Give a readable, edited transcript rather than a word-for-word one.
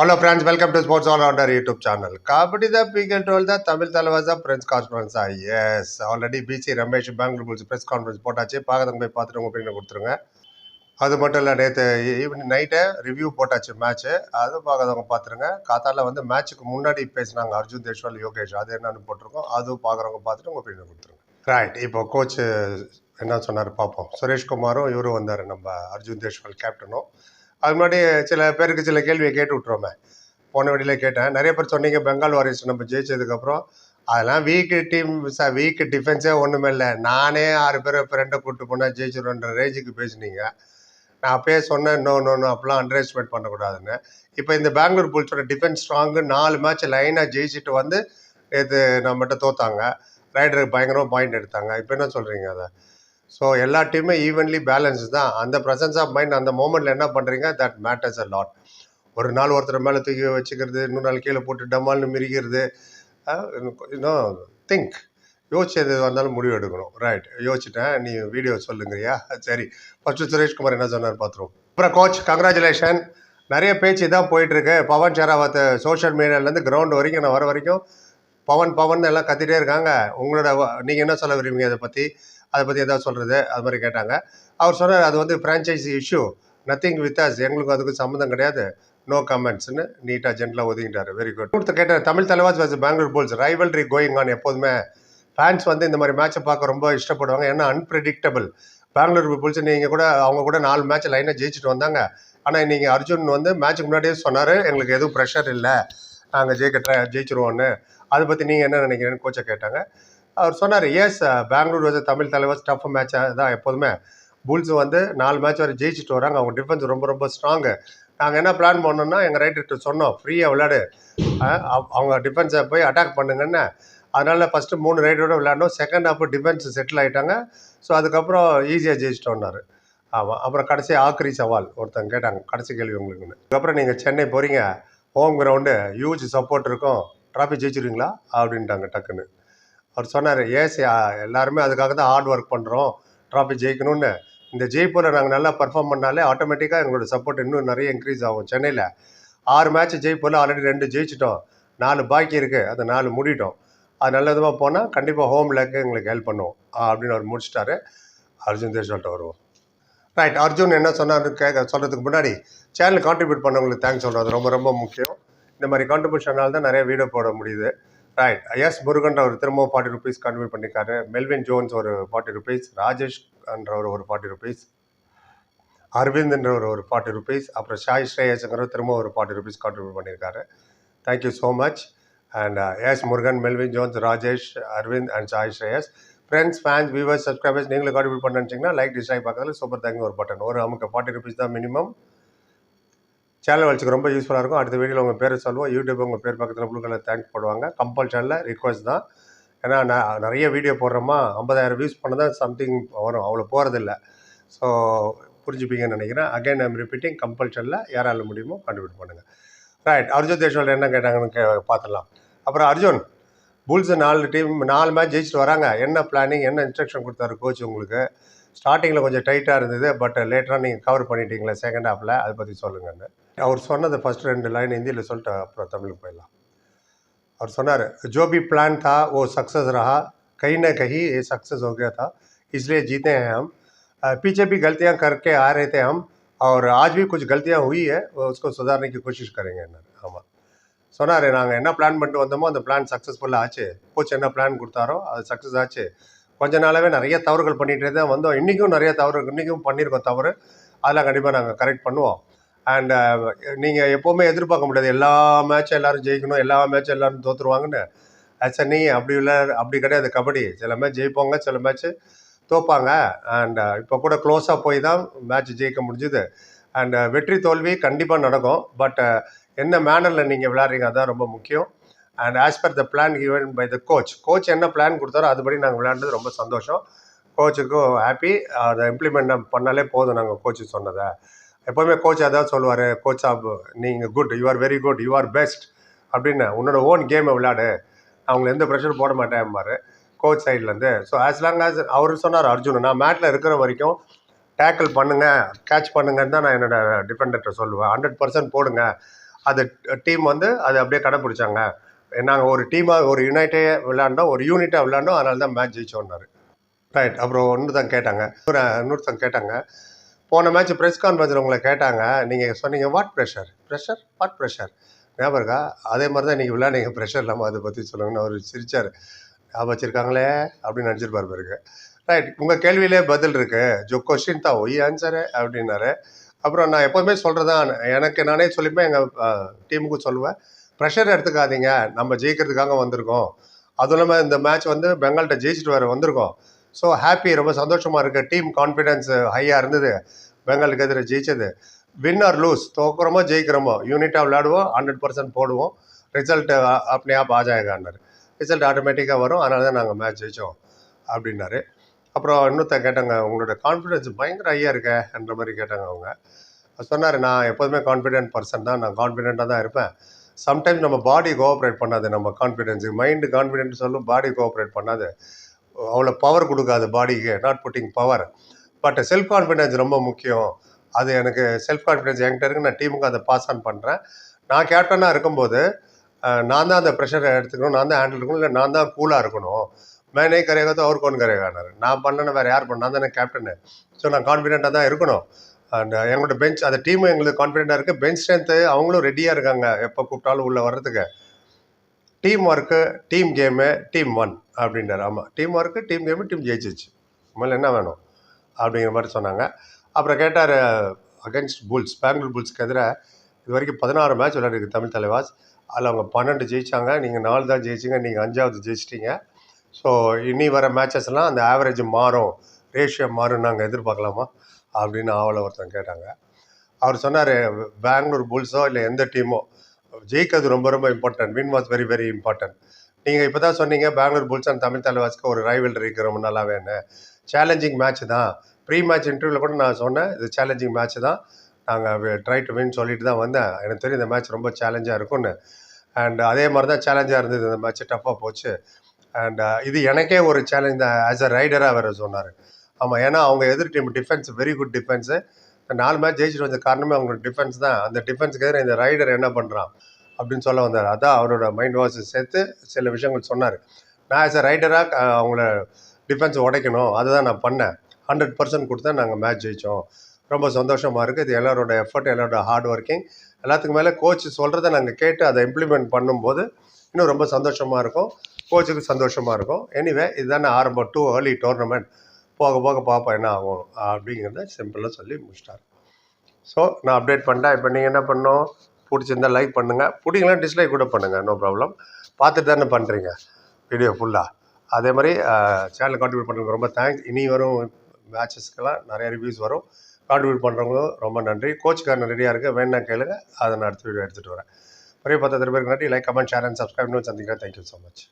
Hello friends, welcome to Sports All Rounder YouTube channel. Kabaddi the peak and told the Tamil Talavaza press conference. Yes, already BC Ramesh Bangalore Bulls press conference போட்டாச்சு. பார்க்கறவங்க போய் பார்த்துட்டு உங்கள் opinion கொடுத்துருங்க. அது மட்டும் இல்லை, நேற்று evening நைட்டே ரிவ்யூ போட்டாச்சு மேட்ச்சு. அது பார்க்காதவங்க பார்த்துருங்க. காத்தால வந்து மேட்ச்சுக்கு முன்னாடி பேசினாங்க அர்ஜுன் தேஷ்வால் யோகேஷ், அது என்னன்னு போட்டிருக்கோம். அதுவும் பார்க்குறவங்க பார்த்துட்டு உங்கள் ஒப்பீனியன் கொடுத்துருங்க. ரைட், இப்போ கோச் என்ன சொன்னார் பார்ப்போம். சுரேஷ்குமாரும் இவரும் வந்தார், நம்ம அர்ஜுன் தேஷ்வால் கேப்டனும். அது முன்னாடி சில பேருக்கு சில கேள்வியை கேட்டு விட்டுருவோமே. போன வழியில் கேட்டேன், நிறைய பேர் சொன்னீங்க பெங்கால் வாரியர்ஸ் நம்ம ஜெயிச்சதுக்கப்புறம் அதெல்லாம் வீக்கு டீம் வீக்கு டிஃபென்ஸே ஒன்றுமே இல்லை, நானே 6 பேரை ஃப்ரெண்டை கூப்பிட்டு போனால் ஜெயிச்சிடும்ன்ற ரேஞ்சுக்கு பேசுனீங்க. நான் அப்பயே சொன்னேன், நோ அப்பெல்லாம் அண்டர் எஸ்டிமேட் பண்ணக்கூடாதுன்னு. இப்போ இந்த பெங்களூர் புல்ஸோட டிஃபென்ஸ் ஸ்ட்ராங்கு 4 மேட்ச் லைனாக ஜெயிச்சுட்டு வந்து நேற்று நம்மகிட்ட தோத்தாங்க. ரைடருக்கு பயங்கரமாக பாயிண்ட் எடுத்தாங்க. இப்போ என்ன சொல்கிறீங்க அதை? ஸோ எல்லா டீமுமே ஈவன்லி பேலன்ஸ் தான். அந்த ப்ரெசன்ஸ் ஆஃப் மைண்ட் அந்த மூமெண்ட்டில் என்ன பண்ணுறீங்க, தட் மேட்டர்ஸ் அ லாட். ஒரு நாள் ஒருத்தர் மேலே தூக்கி வச்சுக்கிறது, இன்னொரு நாள் கீழே போட்டு டமால்னு மிரிக்கிறது, இன்னும் திங்க் யோசிச்சு எது வந்தாலும் முடிவு எடுக்கணும். ரைட், யோசிச்சுட்டேன், நீ வீடியோ சொல்லுங்கய்யா. சரி, ஃபஸ்ட்டு சுரேஷ்குமார் என்ன சொன்னார் பார்த்துருவோம். அப்புறம் கோச் கங்க்ராச்சுலேஷன். நிறைய பேச்சு தான் போயிட்டுருக்கு. பவன் ஷெராவத் சோஷியல் மீடியாவிலேருந்து கிரவுண்ட் வரைக்கும் நான் வர வரைக்கும் பவன் எல்லாம் கத்திட்டே இருக்காங்க. உங்களோட நீங்கள் என்ன சொல்ல விரும்புவீங்க அதை பற்றி எதாவது சொல்கிறது, அது மாதிரி கேட்டாங்க. அவர் சொன்னார், அது வந்து franchisee issue, nothing with us, எங்களுக்கு அதுக்கு சம்மந்தம் கிடையாது, நோ கமெண்ட்ஸ்னு நீட்டாக ஜென்டலாக ஒதுங்கிட்டார். Very good. கொடுத்து கேட்டார், Tamil Thalaivas versus Bengaluru bulls rivalry going on. எப்போதுமே ஃபேன்ஸ் வந்து இந்த மாதிரி மேட்சை பார்க்க ரொம்ப இஷ்டப்படுவாங்க, ஏன்னா அன்பிரடிக்டபிள். பெங்களூர் புல்ஸ் நீங்கள் கூட அவங்க கூட 4 மேட்ச் லைனாக ஜெயிச்சுட்டு வந்தாங்க. ஆனால் நீங்கள் அர்ஜுன் வந்து மேட்ச்சுக்கு முன்னாடியே சொன்னார், எங்களுக்கு எதுவும் ப்ரெஷர் இல்லை, நாங்கள் ஜெயிச்சிருவோன்னு. அதை பற்றி நீங்கள் என்ன நினைக்கிறேன்னு கோச்சை கேட்டாங்க. அவர் சொன்னார், எஸ் பெங்களூர் வந்து தமிழ் தலைவர் டஃப் மேட்ச் தான். எப்போதுமே புல்ஸ் வந்து 4 மேட்ச் வரை ஜெயிச்சுட்டு வராங்க. அவங்க டிஃபென்ஸ் ரொம்ப ஸ்ட்ராங்கு. நாங்கள் என்ன பிளான் பண்ணோம்னா, எங்கள் ரைட்டர்கிட்ட சொன்னோம், ஃப்ரீயாக விளையாடு, அவங்க டிஃபென்ஸை போய் அட்டாக் பண்ணுங்கன்னு. அதனால் ஃபஸ்ட்டு 3 ரைடரோட விளையாடணும். செகண்ட் ஹாஃப் டிஃபென்ஸ் செட்டில் ஆகிட்டாங்க. ஸோ அதுக்கப்புறம் ஈஸியாக ஜெயிச்சிட்டோன்னாரு. ஆமாம். அப்புறம் கடைசி ஆக்ரி சவால் ஒருத்தங்க கேட்டாங்க, கடைசி கேள்வி உங்களுக்குன்னு. அதுக்கப்புறம் நீங்கள் சென்னை போகிறீங்க, ஹோம் கிரவுண்டு, ஹியூஜ் சப்போர்ட் இருக்கும், ட்ராஃபி ஜெயிச்சிருவீங்களா அப்படின்ட்டாங்க டக்குன்னு. அவர் சொன்னார், எல்லாருமே அதுக்காக தான் ஹார்ட் ஒர்க் பண்ணுறோம், ட்ராஃபி ஜெயிக்கணும்னு. இந்த ஜெய்ப்பூரில் நாங்கள் நல்லா பர்ஃபார்ம் பண்ணாலே ஆட்டோமேட்டிக்காக எங்களோட சப்போர்ட் இன்னும் நிறைய இன்க்ரீஸ் ஆகும். சென்னையில் 6 மேட்ச் ஜெய்ப்பூரில் ஆல்ரெடி 2 ஜெயிச்சிட்டோம், 4 பாக்கி இருக்குது, அது 4 முடிட்டோம். அது நல்ல விதமாக போனால் கண்டிப்பாக ஹோம் லேக்கு எங்களுக்கு ஹெல்ப் பண்ணுவோம் அப்படின்னு அவர் முடிச்சிட்டாரு. அர்ஜுன் தேஷ்வால்கிட்ட வருவோம். ரைட், அர்ஜுன் என்ன சொன்னார் சொல்கிறதுக்கு முன்னாடி சேனல் கான்ட்ரிபியூட் பண்ணவங்களுக்கு தேங்க்ஸ் சொல்கிறது ரொம்ப முக்கியம். இந்த மாதிரி கான்ட்ரிபியூஷனால் தான் நிறைய வீடியோ போட முடியுது. ரைட், எஸ் முருகன் அவர் திரும்பவும் 40 rupees கான்ட்ரிபியூட் பண்ணியிருக்காரு. மெல்வின் ஜோன்ஸ் ஒரு 40 rupees, ராஜேஷ் என்றவர் ஒரு 40 rupees, அரவிந்த் என்றவர் ஒரு 40 rupees, அப்புறம் ஷாய் ஸ்ரேயஸ்ங்கிறவர் திரும்ப ஒரு 40 rupees கான்ட்ரிபியூட் பண்ணியிருக்காரு. Thank you so much. And S Murugan, Melvin Jones, Rajesh, Aravind and Shai Shreyas. Friends, fans, viewers, subscribers, நீங்களும் கான்ட்ரிபியூட் பண்ண நினச்சிங்கன்னா லைக், டிஸ்லைக் பக்கத்தில் சூப்பர் தேங்க்யூ ஒரு பட்டன். நமக்கு 40 rupees தான் மினிமம். சேனல் வச்சுக்கு ரொம்ப யூஸ்ஃபுல்லாக இருக்கும். அடுத்த வீடியோவில் உங்கள் பேரை சொல்லுவோம். யூடியூப் உங்கள் பேர் பக்கத்தில் ப்ளூ கலர் தேங்க்ஸ் போடுவாங்க. கம்பல்ஷனில் ரிக்வஸ்ட் தான், ஏன்னா நான் நிறைய வீடியோ போடுறோமா, 50,000 வியூஸ் பண்ண தான் சம்திங் வரும், அவ்வளோ போகிறதில்ல. ஸோ புரிஞ்சுப்பீங்கன்னு நினைக்கிறேன். அகைன் ஐம் ரிப்பீட்டிங், கம்பல்ஷனில் யாரால முடியுமோ கான்ட்ரிபியூட் பண்ணுங்கள். ரைட், அர்ஜுன் தேஷ்வால் என்ன கேட்டாங்கன்னு பார்த்துடலாம். அப்புறம் அர்ஜுன், புல்ஸ் 4 மேட்ச் ஜெயிச்சுட்டு வராங்க, என்ன பிளானிங், என்ன இன்ஸ்ட்ரக்ஷன் கொடுத்தாரு கோச் உங்களுக்கு? ஸ்டார்டிங்கில் கொஞ்சம் டைட்டாக இருந்தது, பட் லேட்டராக நீங்கள் கவர் பண்ணிட்டீங்களே செகண்ட் ஹாஃபில், அதை பற்றி சொல்லுங்கன்னு. அவர் சொன்னது ஃபஸ்ட் 2 லைன் ஹிந்தியில் சொல்லிட்டு அப்புறம் தமிழுக்கு போயிடலாம். அவர் சொன்னார், जो भी प्लान था वो सक्सेस रहा, कहीं ना कहीं ये सक्सेस हो गया था, इसलिए जीते हैं हम. पीछे भी गलतियां करके आ रहे थे हम, और आज भी कुछ गलतियां हुई है, उसको सुधारने की कोशिश करेंगे. ஆமாம் சொன்னார், நாங்கள் என்ன பிளான் பண்ணிட்டு வந்தோமோ அந்த பிளான் சக்ஸஸ்ஃபுல்லாக ஆச்சு. கோச் என்ன பிளான் கொடுத்தாரோ அது சக்ஸஸ் ஆச்சு. கொஞ்ச நாளாகவே நிறைய தவறுகள் பண்ணிகிட்டே தான் வந்தோம். இன்றைக்கும் நிறைய தவறு, இன்றைக்கும் பண்ணியிருக்கோம் தவறு, அதெல்லாம் கண்டிப்பாக நாங்கள் கரெக்ட் பண்ணுவோம். அண்ட் நீங்கள் எப்போவுமே எதிர்பார்க்க முடியாது எல்லா மேட்சும் எல்லோரும் ஜெயிக்கணும், எல்லா மேட்சும் எல்லோரும் தோற்றுருவாங்கன்னு. ஆக்சுவலி அப்படி கிடையாது. கபடி சில மேட்ச் ஜெயிப்பாங்க, சில மேட்ச்சு தோப்பாங்க. அண்ட் இப்போ கூட க்ளோஸாக போய் தான் மேட்ச் ஜெயிக்க முடிஞ்சுது. அண்ட் வெற்றி தோல்வி கண்டிப்பாக நடக்கும், பட் என்ன மேனரில் நீங்கள் விளையாடுறீங்க அதுதான் ரொம்ப முக்கியம். And as per the plan given by the coach என்ன பிளான் கொடுத்தாரோ அதுபடி நாங்கள் விளையாண்டது ரொம்ப சந்தோஷம். கோச்சுக்கும் ஹாப்பி. அதை இம்ப்ளிமெண்ட் பண்ணாலே போதும். நாங்கள் கோச்சு சொன்னதை எப்போவுமே கோச் அதான் சொல்லுவார், கோச் ஆப் நீங்கள் good, you are very good, you are best அப்படின்னு, உன்னோட ஓன் கேமை விளையாடு, அவங்களை எந்த ப்ரெஷர் போட மாட்டேன்பார் கோச் சைட்லேருந்து. ஸோ ஆஸ் லாங் ஆஸ் அவர் சொன்னார் அர்ஜுன், நான் மேட்டில் இருக்கிற வரைக்கும் டேக்கிள் பண்ணுங்கள், கேட்ச் பண்ணுங்கன்னு தான் நான் என்னோடய டிஃபெண்டர்கிட்ட சொல்லுவேன். 100% போடுங்க, அது டீம் வந்து அதை அப்படியே கடைப்பிடிச்சாங்க. நாங்கள் ஒரு டீமாக ஒரு யுனைட்டே விளையாண்டோம், ஒரு யூனிட்டாக விளையாண்டோம், அதனால தான் மேட்ச் ஜெயிச்சோன்னாரு. ரைட். அப்புறம் இன்னொருத்தங்க கேட்டாங்க, போன மேட்ச் ப்ரெஸ் கான்ஃபரன்ஸில் உங்களை கேட்டாங்க, நீங்கள் சொன்னீங்க what pressure pressure what pressure ஞாபகம் இருக்கா? அதே மாதிரி தான் நீங்கள் விளையாடுங்க, ப்ரெஷர் இல்லாமல் அதை பற்றி சொல்லுங்கன்னு அவர் சிரிச்சார். ஞாபகம் வச்சுருக்காங்களே அப்படின்னு நினச்சிருப்பார் பிறகு. ரைட். உங்கள் கேள்வியிலே பதில் இருக்கு, ஜோ கொஸ்டின் தான் ஒய் ஆன்சரு அப்படின்னாரு. அப்புறம் நான் எப்போதுமே சொல்கிறதான், எனக்கு நானே சொல்லிப்பேன், எங்கள் டீமுக்கும் சொல்லுவேன், ப்ரெஷர் எடுத்துக்காதீங்க, நம்ம ஜெயிக்கிறதுக்காக வந்திருக்கோம். அதுவும் இல்லாமல் இந்த மேட்ச் வந்து பெங்கால்கிட்ட ஜெயிச்சுட்டு வேறு வந்திருக்கோம். ஸோ ஹாப்பி, ரொம்ப சந்தோஷமாக இருக்குது. டீம் கான்ஃபிடென்ஸ் ஹையாக இருந்தது பெங்காலுக்கு எதிராக ஜெயிச்சது. வின் ஆர் லூஸ், தோக்குறோமோ ஜெயிக்கிறோமோ யூனிட்டாக விளையாடுவோம், 100% போடுவோம். ரிசல்ட் அப்பனே ஆப் ஆ ஜாயேகான்னாரு. ரிசல்ட் ஆட்டோமேட்டிக்காக வரும், அதனால தான் நாங்கள் மேட்ச் ஜெயித்தோம் அப்படின்னாரு. அப்புறம் இன்னொருத்தன் கேட்டாங்க, உங்களோட கான்ஃபிடென்ஸ் பயங்கர ஹையாக இருக்கன்ற மாதிரி கேட்டாங்க. அவங்க சொன்னார், நான் எப்போதுமே கான்ஃபிடென்ட் பர்சன் தான், நான் கான்ஃபிடென்ட்டாக தான் இருப்பேன். சம்டைம்ஸ் நம்ம பாடி கோஆப்ரேட் பண்ணாது, நம்ம கான்ஃபிடென்ஸுக்கு மைண்டு கான்ஃபிடென்ட் சொல்லும், பாடி கோஆப்ரேட் பண்ணாது, அவ்வளோ பவர் கொடுக்காது பாடிக்கு, not pudding power. But self confidence ரொம்ப முக்கியம். அது எனக்கு செல்ஃப் கான்ஃபிடென்ஸ் என்கிட்ட இருக்குது, நான் டீமுக்கு அதை பாஸ் ஆன் பண்ணுறேன். நான் கேப்டனாக இருக்கும்போது நான் தான் அந்த ப்ரெஷரை எடுத்துக்கணும், நான் தான் ஹேண்டில் இருக்கணும், இல்லை நான் தான் கூலாக இருக்கணும். மேனே கரேகா தான் அவர் கோன் கரேகானாரு. நான் பண்ணேன்னு வேறு யார் பண்ண, நான் தானே கேப்டனு. ஸோ நான் கான்ஃபிடென்ட்டாக தான் இருக்கணும். அண்ட் எங்களோட பெஞ்ச், அந்த டீமும் எங்களுக்கு கான்ஃபிடென்ட்டாக இருக்குது. பெஞ்ச் ஸ்ட்ரென்த்து அவங்களும் ரெடியாக இருக்காங்க எப்போ கூப்பிட்டாலும் உள்ளே வர்றதுக்கு. Team work, team game, team one அப்படின்றார். ஆமாம், team work, team game, team ஜெயிச்சிச்சு, மேலே என்ன வேணும் அப்படிங்கிற மாதிரி சொன்னாங்க. அப்புறம் கேட்டார், அகென்ஸ்ட் புல்ஸ், பெங்களூர் புல்ஸ்க்கு எதிராக இது வரைக்கும் 16 மேட்ச் விளையாடிருக்கு தமிழ் தலைவாஸ். அதில் அவங்க 12 ஜெயித்தாங்க, நீங்கள் 4 தான் ஜெயிச்சிங்க, நீங்கள் 5வது ஜெயிச்சிட்டிங்க. ஸோ இனி வர மேட்சஸ்லாம் அந்த ஆவரேஜ் மாறும், ரேஷியோ மாறும், நாங்கள் எதிர்பார்க்கலாமா அப்படின்னு ஆவலை ஒருத்தன் கேட்டாங்க. அவர் சொன்னார், பெங்களூர் புல்ஸோ இல்லை எந்த டீமோ ஜெயிக்கிறது ரொம்ப ரொம்ப important, win was very very important. நீங்கள் இப்போ தான் சொன்னீங்க பெங்களூர் புல்ஸ் அண்ட் தமிழ் தலைவாஸ்க்கு ஒரு ரைவல்ரி இருக்கிற ரொம்ப நல்லா வேணும், சேலஞ்சிங் மேட்ச் தான். ப்ரீ மேட்ச் இன்டர்வியூவில் கூட நான் சொன்னேன், இது சேலஞ்சிங் மேட்ச் தான், நாங்கள் ட்ரை டு வின் சொல்லிட்டு தான் வந்தேன், எனக்கு தெரியும் இந்த மேட்ச் ரொம்ப சேலஞ்சாக இருக்கும்னு. அண்ட் அதே மாதிரி தான் சேலஞ்சாக இருந்தது, இந்த மேட்ச் டஃப்பாக போச்சு. அண்ட் இது எனக்கே ஒரு சேலஞ்ச் தான் ஆஸ் அ ரைடராக வேறு சொன்னார். ஆமாம், ஏன்னா அவங்க எதிர் team defence very good defence. 4 match ஜெயிச்சுட்டு வந்த காரணமே அவங்களோட டிஃபென்ஸ் தான். அந்த டிஃபென்ஸுக்கு எதிராக இந்த ரைடர் என்ன பண்ணுறான் அப்படின்னு சொல்ல வந்தார். அதான் அவரோட மைண்ட் வாஷ் சேர்த்து சில விஷயங்கள் சொன்னார். நான் ஆஸ் அ ரைடராக அவங்கள டிஃபென்ஸ் உடைக்கணும், அதுதான் நான் பண்ணேன். 100% கொடுத்தா நாங்கள் மேட்ச் ஜெயித்தோம். ரொம்ப சந்தோஷமாக இருக்குது. இது எல்லாரோட எஃபர்ட், எல்லாரோட ஹார்ட் ஒர்க்கிங். எல்லாத்துக்கும் மேலே கோச் சொல்கிறத நாங்கள் கேட்டு அதை இம்ப்ளிமெண்ட் பண்ணும்போது இன்னும் ரொம்ப சந்தோஷமாக இருக்கும், கோச்சுக்கு சந்தோஷமாக இருக்கும். எனிவே, இதுதானே ஆரம்பம், டூ ஏர்லி டோர்னமெண்ட், போக போக பார்ப்போம் என்ன ஆகும் அப்படிங்கிறத சிம்பிளாக சொல்லி முடிச்சிட்டார். ஸோ நான் அப்டேட் பண்ணிட்டேன். இப்போ நீங்கள் என்ன பண்ணணும், பிடிச்சிருந்தால் லைக் பண்ணுங்கள், பிடிக்கலாம் டிஸ்லைக் கூட பண்ணுங்கள், நோ ப்ராப்ளம். பார்த்துட்டு தானே பண்ணுறீங்க வீடியோ ஃபுல்லாக. அதே மாதிரி சேனல் கான்ட்ரிபியூட் பண்ணுறதுக்கு ரொம்ப தேங்க்ஸ். இனி வரும் மேட்சஸ்க்கெல்லாம் நிறைய ரிவ்யூஸ் வரும், கான்ட்ரிபியூட் பண்ணுறவங்களும் ரொம்ப நன்றி. கோச்சுக்காரன் ரெடியாக இருக்குது, வேணா கேளுங்க, அதை நான் அடுத்த வீடியோ எடுத்துகிட்டு வரேன். பெரிய 10 பேருக்கு நன்றி. Like, comment, share and subscribe. சந்திக்கிறேன். Thank you so much.